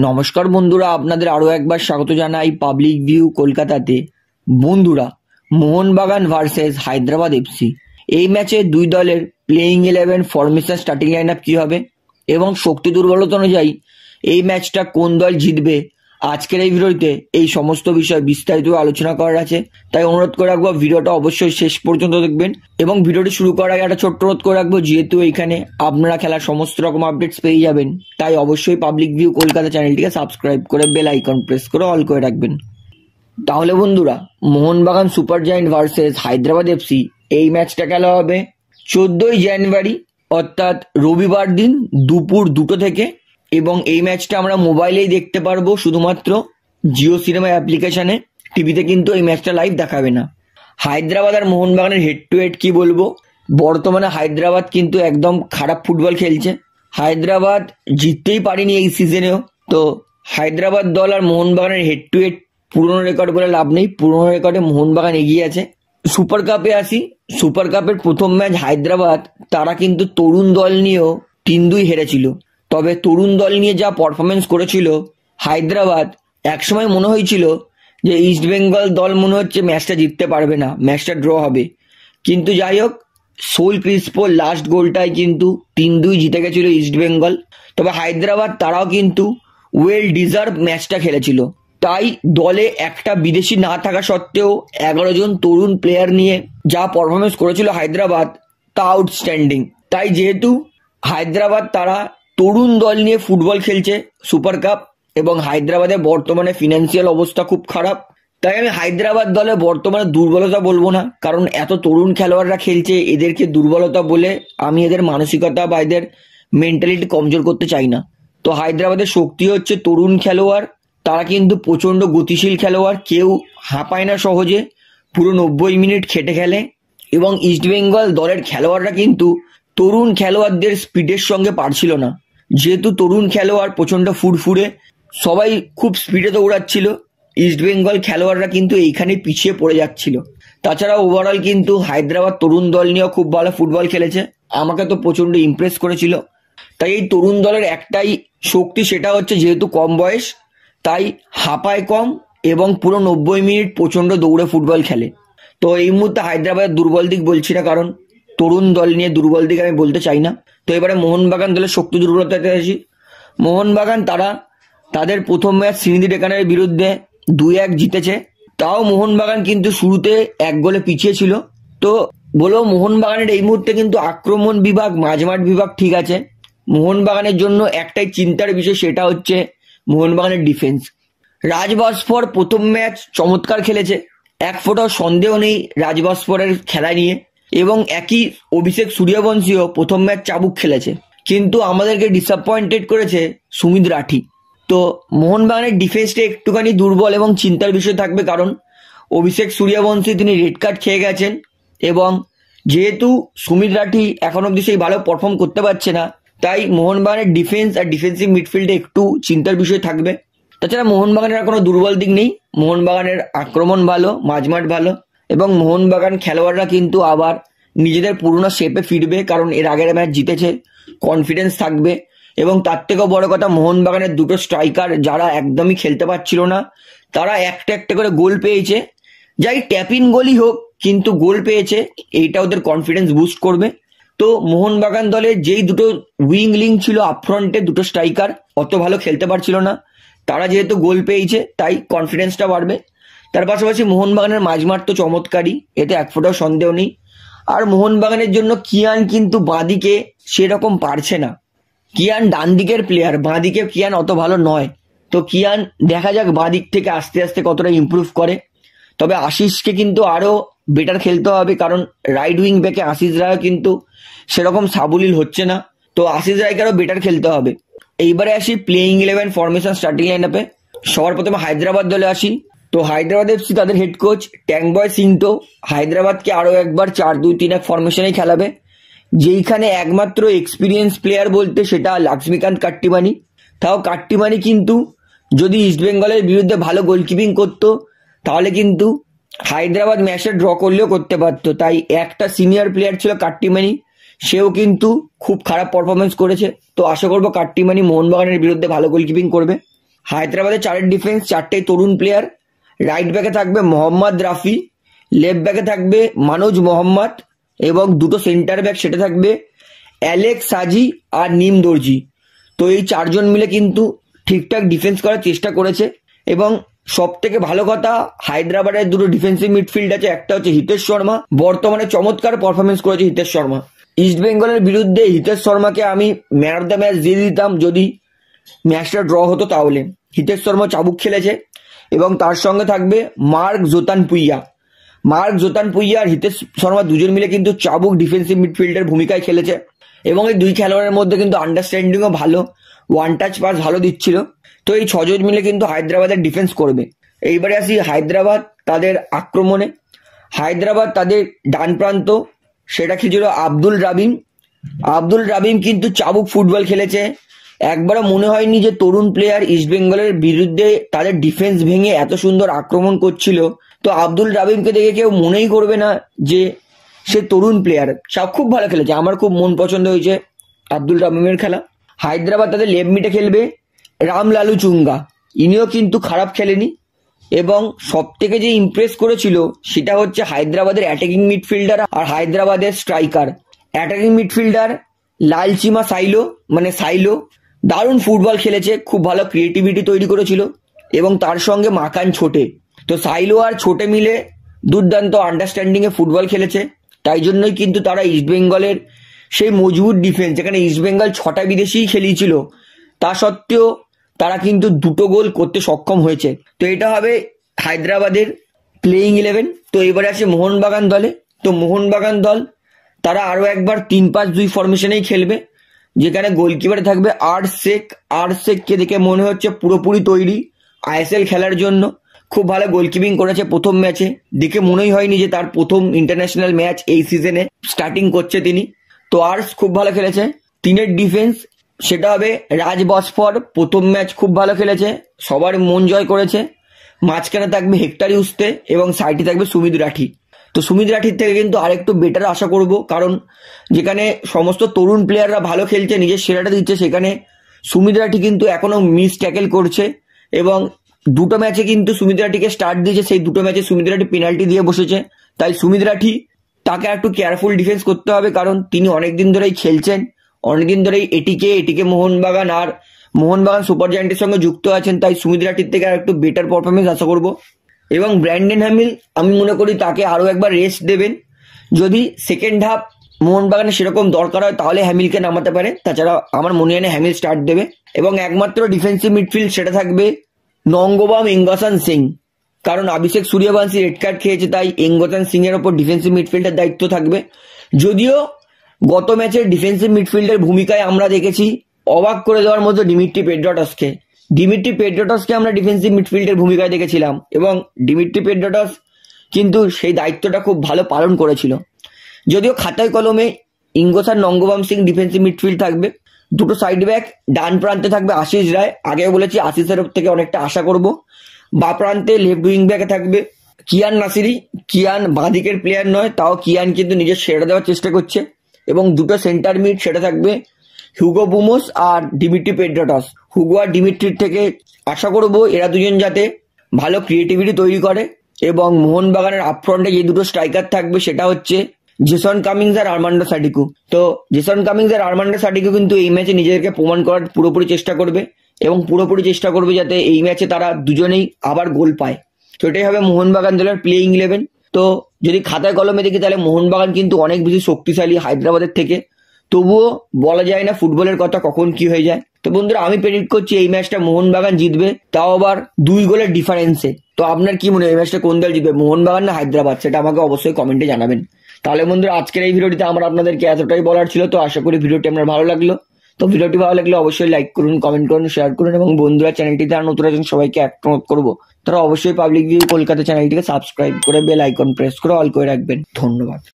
নমস্কার বন্ধুরা, আপনাদের আরও একবার স্বাগত জানাই পাবলিক ভিউ কলকাতাতে। বন্ধুরা, মোহনবাগান ভার্সেস হায়দ্রাবাদ এফসি এই ম্যাচে দুই দলের playing 11 formation starting line up কী হবে এবং শক্তি দুর্বলতা অনুযায়ী এই ম্যাচটা কোন দল জিতবে, আজকের এই ভিডিওতে এই সমস্ত বিষয় বিস্তারিত আলোচনা করার আছে। তাই অনুরোধ করে রাখবো ভিডিওটা অবশ্যই শেষ পর্যন্ত দেখবেন এবং ভিডিওটি শুরু করার আগে একটা ছোট্ট অনুরোধ করে রাখবো, যেহেতু এইখানে আপনারা খেলার সমস্ত রকম আপডেটস পেয়ে যাবেন, তাই অবশ্যই পাবলিক ভিউ কলকাতা চ্যানেলটিকে সাবস্ক্রাইব করে বেল আইকন প্রেস করে অল করে রাখবেন। তাহলে বন্ধুরা, Mohun Bagan super giant versus Hyderabad FC এই ম্যাচটা খেলা হবে 14ই জানুয়ারি অর্থাৎ রবিবার দিন দুপুর 2টো থেকে, এবং এই ম্যাচটা আমরা মোবাইলেই দেখতে পারবো শুধুমাত্র জিও সিনেমা অ্যাপ্লিকেশানে। টিভিতে কিন্তু এই ম্যাচটা লাইভ দেখাবে না। হায়দ্রাবাদ আর মোহনবাগানের হেড টু হেড কী বলবো, বর্তমানে হায়দ্রাবাদ কিন্তু একদম খারাপ ফুটবল খেলছে। হায়দ্রাবাদ জিততেই পারেনি এই সিজনেও। তো হায়দ্রাবাদ দল আর মোহনবাগানের হেড টু হেড পুরনো রেকর্ড বলে লাভ নেই, পুরনো রেকর্ডে মোহনবাগান এগিয়ে আছে। সুপার কাপে আসি, সুপার কাপের প্রথম ম্যাচ হায়দ্রাবাদ তারা কিন্তু তরুণ দল নিয়েও 3-2 হেরেছিল। তবে তরুণ দল নিয়ে যা পারফরমেন্স করেছিল হায়দ্রাবাদ, একসময় মনে হয়েছিল যে ইস্টবেঙ্গল দল মনে হচ্ছে ম্যাচটা জিততে পারবে না, ম্যাচটা ড্র হবে। কিন্তু যাই হোক, সোল ক্রিস্পোর লাস্ট গোলটাই কিন্তু 3-2 জিতে গেছিল ইস্টবেঙ্গল। তবে হায়দ্রাবাদ তারাও কিন্তু ওয়েল ডিজার্ভ ম্যাচটা খেলেছিল। তাই দলে একটা বিদেশি না থাকা সত্ত্বেও 11 জন তরুণ প্লেয়ার নিয়ে যা পারফরমেন্স করেছিল হায়দ্রাবাদ, তা আউটস্ট্যান্ডিং। তাই যেহেতু হায়দ্রাবাদ তারা তরুণ দল নিয়ে ফুটবল খেলছে সুপার কাপ, এবং হায়দ্রাবাদের বর্তমানে ফিনান্সিয়াল অবস্থা খুব খারাপ, তাই আমি হায়দ্রাবাদ দলে বর্তমানে দুর্বলতা বলবো না, কারণ এত তরুণ খেলোয়াড়রা খেলছে, এদেরকে দুর্বলতা বলে আমি এদের মানসিকতা বা এদের মেন্টালিটি কমজোর করতে চাই না। তো হায়দ্রাবাদের শক্তি হচ্ছে তরুণ খেলোয়াড়, তারা কিন্তু প্রচণ্ড গতিশীল খেলোয়াড়, কেউ হাঁপায় না সহজে, পুরো 90 মিনিট খেটে খেলে। এবং ইস্টবেঙ্গল দলের খেলোয়াড়রা কিন্তু তরুণ খেলোয়াড়দের স্পিডের সঙ্গে পারছিল না। যেহেতু তরুণ খেলোয়াড় প্রচণ্ড ফুরফুরে, সবাই খুব স্পিডে দৌড়াচ্ছিল, ইস্টবেঙ্গল খেলোয়াড়রা কিন্তু এইখানে পিছিয়ে পড়ে যাচ্ছিল। তাছাড়া ওভারঅল কিন্তু হায়দ্রাবাদ তরুণ দল নিয়েও খুব ভালো ফুটবল খেলেছে, আমাকে তো প্রচণ্ড ইমপ্রেস করেছিল। তাই এই তরুণ দলের একটাই শক্তি, সেটা হচ্ছে যেহেতু কম বয়স, তাই হাঁপায় কম এবং পুরো 90 মিনিট প্রচণ্ড দৌড়ে ফুটবল খেলে। তো এই মুহূর্তে হায়দ্রাবাদের দুর্বল দিক বলছি না, কারণ তরুণ দল নিয়ে দুর্বল দিক আমি বলতে চাই না। তো এবারে মোহনবাগান দলের শক্তি দুর্বলতাতে আসি। মোহনবাগান তারা তাদের প্রথম ম্যাচ সিনিদি ডেকানের বিরুদ্ধে 2-1 জিতেছে। তাও মোহনবাগান কিন্তু শুরুতে 1 গোলে পিছিয়ে ছিল। তো বলো, মোহনবাগানের এই মুহূর্তে কিন্তু আক্রমণ বিভাগ, মাঝমাঠ বিভাগ ঠিক আছে। মোহনবাগানের জন্য একটাই চিন্তার বিষয়, সেটা হচ্ছে মোহনবাগানের ডিফেন্স। রাজভাস্কর প্রথম ম্যাচ চমৎকার খেলেছে, এক ফোঁটাও সন্দেহ নেই রাজভাস্করের খেলা নিয়ে, এবং একই অভিষেক সূর্যবংশীও প্রথম ম্যাচ চাবুক খেলেছে। কিন্তু আমাদেরকে ডিসঅ্যাপয়েন্টেড করেছে সুমিত রাঠি। তো মোহনবাগানের ডিফেন্সটা একটুখানি দুর্বল এবং চিন্তার বিষয় থাকবে, কারণ অভিষেক সূর্যবংশী তিনি রেড কার্ড খেয়ে গেছেন, এবং যেহেতু সুমিত রাঠি এখন অবধি সেই ভালো পারফর্ম করতে পারছে না, তাই মোহনবাগানের ডিফেন্স আর ডিফেন্সিভ মিডফিল্ডে একটু চিন্তার বিষয় থাকবে। তাছাড়া মোহনবাগানের আর কোনো দুর্বল দিক নেই, মোহনবাগানের আক্রমণ ভালো, মাঝমাঠ ভালো, এবং মোহনবাগান খেলোয়াড়রা কিন্তু আবার নিজেদের পুরনো শেপে ফিরবে, কারণ এর আগের ম্যাচ জিতেছে, কনফিডেন্স থাকবে। এবং তার থেকেও বড় কথা, মোহনবাগানের দুটো স্ট্রাইকার যারা একদমই খেলতে পারছিল না, তারা একটা একটা করে গোল পেয়েছে। যাই ট্যাপিন গোলই হোক, কিন্তু গোল পেয়েছে, এইটা ওদের কনফিডেন্স বুস্ট করবে। তো মোহনবাগান দলের যেই দুটো উইং লিঙ্ক ছিল আপফ্রন্টে, দুটো স্ট্রাইকার অত ভালো খেলতে পারছিল না, তারা যেহেতু গোল পেয়েছে তাই কনফিডেন্সটা বাড়বে। তার পাশাপাশি মোহনবাগানের মাঝমাঠ তো চমৎকারই, এতে এক ফোঁটাও সন্দেহ নেই। আর মোহনবাগানের জন্য কিয়ান কিন্তু বাঁদিকে সেরকম পারছে না, কিয়ান ডান দিকের প্লেয়ার, বাঁদিকে কিয়ান অত ভালো নয়। তো কিয়ান দেখা যাক বাঁদিক থেকে আস্তে আস্তে কতটা ইমপ্রুভ করে। তবে আশিসকে কিন্তু আরও বেটার খেলতে হবে, কারণ রাইট উইং ব্যাকে আশিস রায়ও কিন্তু সেরকম সাবলীল হচ্ছে না। তো আশিস রায়কে আরও বেটার খেলতে হবে। এইবারে আসি প্লেইং 11 ফরমেশন স্টার্টিং লাইন আপে। সবার প্রথমে হায়দ্রাবাদ দলে আসি। তো হায়দ্রাবাদ এফসি তাদের হেড কোচ ট্যাংবয় সিংটো হায়দ্রাবাদকে আরও একবার 4-2-3-1 ফরমেশনেই খেলাবে, যেইখানে একমাত্র এক্সপিরিয়েন্স প্লেয়ার বলতে সেটা লক্ষ্মীকান্ত কাট্টিমানি। তাও কাট্টিমানি কিন্তু যদি ইস্টবেঙ্গলের বিরুদ্ধে ভালো গোলকিপিং করতো, তাহলে কিন্তু হায়দ্রাবাদ ম্যাচে ড্র করলেও করতে পারতো। তাই একটা সিনিয়র প্লেয়ার ছিল কাট্টিমানি, সেও কিন্তু খুব খারাপ পারফরমেন্স করেছে। তো আশা করবো কাট্টিমানি মোহনবাগানের বিরুদ্ধে ভালো গোলকিপিং করবে। হায়দ্রাবাদের 4 ডিফেন্স 4টেই তরুণ প্লেয়ার। রাইট ব্যাকে থাকবে মোহাম্মদ রাফি, লেফট ব্যাকে থাকবে মানোজ মোহাম্মদ এবং 2টো সেন্টার ব্যাক সেটা থাকবে অ্যালেক্স সাজি আর নিম দর্জি। তো এই 4জন মিলে কিন্তু ঠিকঠাক ডিফেন্স করার চেষ্টা করেছে। এবং সব থেকে ভালো কথা, হায়দ্রাবাদের 2টো ডিফেন্সিভ মিডফিল্ড আছে, একটা হচ্ছে হিতেশ শর্মা, বর্তমানে চমৎকার পারফরমেন্স করেছে হিতেশ শর্মা। ইস্ট বেঙ্গলের বিরুদ্ধে হিতেশ শর্মাকে আমি ম্যান অফ দ্য ম্যাচ দিয়ে দিতাম যদি ম্যাচটা ড্র হতো। তাহলে হিতেশ শর্মা চাবুক খেলেছে। এবং তার সঙ্গে থাকবে মার্ক জোতানপুইয়া আর হিতেশ শর্মা দুজন মিলে কিন্তু চাবুক ডিফেন্সিভ মিডফিল্ডের ভূমিকায় খেলেছে। এবং এই দুই খেলোয়াড়ের মধ্যে কিন্তু আন্ডারস্ট্যান্ডিংও ভালো, ওয়ান টাচ পাস ভালো দিচ্ছিল। তো এই 6 জন মিলে কিন্তু হায়দ্রাবাদের ডিফেন্স করবে। এইবারে আসি হায়দ্রাবাদ তাদের আক্রমণে। হায়দ্রাবাদ তাদের ডান প্রান্ত সেটা ছিল আব্দুল রাবিম কিন্তু চাবুক ফুটবল খেলেছে। একবারও মনে হয়নি যে তরুণ প্লেয়ার ইস্ট বেঙ্গলের বিরুদ্ধে তাদের ডিফেন্স ভেঙে এত সুন্দর আক্রমণ করছিল। তো আব্দুল রাবিমকে দেখে কেউ মনেই করবে না যে সে তরুণ প্লেয়ার। সব খুব ভালো খেলেছে, আমার খুব মন পছন্দ হয়েছে আব্দুল রাবিমের খেলা। হায়দ্রাবাদ তাদের লেফট মিডে খেলবে রামলালু চুঙ্গা, ইনিও কিন্তু খারাপ খেলেনি। এবং সব থেকে যে ইমপ্রেস করেছিল সেটা হচ্ছে হায়দ্রাবাদের অ্যাটাকিং মিডফিল্ডার আর হায়দ্রাবাদের স্ট্রাইকার। অ্যাটাকিং মিডফিল্ডার লালচিমা সাইলো দারুণ ফুটবল খেলেছে, খুব ভালো ক্রিয়েটিভিটি তৈরি করেছিল। এবং তার সঙ্গে মাকান ছোটে, তো সাইলো আর ছোটে মিলে দুর্দান্ত আন্ডারস্ট্যান্ডিংয়ে ফুটবল খেলেছে। তাই জন্যই কিন্তু তারা ইস্ট বেঙ্গলের সেই মজবুত ডিফেন্স, যেখানে ইস্ট বেঙ্গল 6টা বিদেশি খেলিয়েছিল, তা সত্ত্বেও তারা কিন্তু 2টো গোল করতে সক্ষম হয়েছে। তো এটা হবে হায়দ্রাবাদের প্লেইং 11। তো এবারে আসে মোহনবাগান দলে। তো মোহনবাগান দল তারা আরও একবার 3-5-2 ফরমেশনেই খেলবে, যেখানে গোলকিপারে থাকবে শেখকে দেখে মনে হচ্ছে পুরোপুরি তৈরি আইএসএল খেলার জন্য। খুব ভালো গোলকিপিং করেছে প্রথম ম্যাচে, দেখে মনেই হয়নি যে তার প্রথম ইন্টারন্যাশনাল ম্যাচ এই সিজনে স্টার্টিং করছে তিনি। তো খুব ভালো খেলেছে। 3-এর ডিফেন্স সেটা হবে রাজ বসফর, প্রথম ম্যাচ খুব ভালো খেলেছে, সবার মন জয় করেছে। মাঝখানে থাকবে হেক্টর ইউস্তে এবং সাইডে থাকবে সুমিত রাঠি। তো সুমিত রাঠির থেকে কিন্তু আরেকটু বেটার আশা করব, কারণ যেখানে সমস্ত তরুণ প্লেয়াররা ভালো খেলছে, নিজের সেরাটা দিচ্ছে, সেখানে সুমিত রাঠি কিন্তু এখনো মিস ট্যাকেল করছে। এবং 2টো ম্যাচে কিন্তু সুমিত রাঠিকে স্টার্ট দিয়েছে, সেই 2টো ম্যাচে সুমিত রাঠি পেনাল্টি দিয়ে বসেছে। তাই সুমিত রাঠি তাকে একটু কেয়ারফুল ডিফেন্স করতে হবে, কারণ তিনি অনেকদিন ধরেই খেলছেন, অনেকদিন ধরেই এটিকে মোহনবাগান আর মোহনবাগান সুপার জায়ান্টের সঙ্গে যুক্ত আছেন। তাই সুমিত রাঠির থেকে আর একটু বেটার পারফরমেন্স আশা করব। এবং ব্র্যান্ডন হ্যামিল, আমি মনে করি তাকে আরও একবার রেস্ট দেবেন। যদি সেকেন্ড হাফ মোহনবাগানের সেরকম দরকার হয় তাহলে হ্যামিলকে নামাতে পারে, তাছাড়া আমার মনে হয় না হ্যামিল স্টার্ট দেবে। এবং একমাত্র ডিফেন্সিভ মিডফিল্ড সেটা থাকবে নঙ্গবাম এঙ্গসান সিং, কারণ অভিষেক সূর্যবংশী রেড কার্ড খেয়েছে, তাই এঙ্গসান সিং এর ওপর ডিফেন্সিভ মিডফিল্ডের দায়িত্ব থাকবে। যদিও গত ম্যাচের ডিফেন্সিভ মিডফিল্ডের ভূমিকায় আমরা দেখেছি অবাক করে দেওয়ার মতো ডিমিট্রি পেড্রোটসকে আমরা ডিফেন্সিভ মিডফিল্ডের ভূমিকায় দেখেছিলাম, এবং ডিমিট্রি পেড্রোটস কিন্তু সেই দায়িত্বটা খুব ভালো পালন করেছিল। যদিও খাতায় কলমে ইঙ্গসান নঙ্গবাম সিং ডিফেন্সিভ মিডফিল্ড থাকবে। 2টো সাইড ব্যাক, ডান প্রান্তে থাকবে আশিস রায়, আগেও বলেছি আশিসের থেকে অনেকটা আশা করব। বা প্রান্তে লেফট উইং ব্যাকে থাকবে কিয়ান নাসিরি। কিয়ান বাঁদিকের প্লেয়ার নয়, তাও কিয়ান কিন্তু নিজের সেরা দেওয়ার চেষ্টা করছে। এবং 2টো সেন্টার মিড সেটা থাকবে হুগো বুমোস আর ডিমিট্রি পেড্রোটস। হুগো আর ডিমিট্রির থেকে আশা করব এরা দুজন যাতে ভালো ক্রিয়েটিভিটি তৈরি করে। এবং মোহনবাগানের আপফ্রন্টে যে 2টো স্ট্রাইকার থাকবে সেটা হচ্ছে জেসন কামিংস আর আর্মান্ডো সাডিকু। তো জেসন কামিংস আর আর্মান্ডো সাডিকু কিন্তু এই ম্যাচে নিজেদেরকে প্রমাণ করার পুরোপুরি চেষ্টা করবে, এবং পুরোপুরি চেষ্টা করবে যাতে এই ম্যাচে তারা দুজনেই আবার গোল পায়। তো এটাই হবে মোহনবাগান দলের প্লেইং 11। তো যদি খাতায় কলমে দেখি তাহলে মোহনবাগান কিন্তু অনেক বেশি শক্তিশালী হায়দ্রাবাদের থেকে, তবুও বলা যায় না ফুটবলের কথা কখন কি হয়ে যায়। তো বন্ধুরা, আমি প্রেডিক্ট করছি এই ম্যাচটা মোহনবাগান জিতবে, তাও আবার 2 গোলের ডিফারেন্সে। তো আপনার কি মনে হয় এই ম্যাচটা কোন দল জিতবে, মোহনবাগান না হায়দ্রাবাদ, সেটা আমাকে অবশ্যই কমেন্টে জানাবেন। তাহলে বন্ধুরা, আজকের এই ভিডিওটিতে আমার আপনাদেরকে এতটাই বলার ছিল। তো আশা করি ভিডিওটি আপনার ভালো লাগলো। তো ভিডিওটি ভালো লাগলে অবশ্যই লাইক করুন, কমেন্ট করুন, শেয়ার করুন, এবং বন্ধুরা চ্যানেলটিতে আর নতুন আছেন সবাইকে অনুরোধ করবো তারা অবশ্যই পাবলিক ভিউ কলকাতা চ্যানেলটিকে সাবস্ক্রাইব করে বেল আইকন প্রেস করে অল করে রাখবেন। ধন্যবাদ।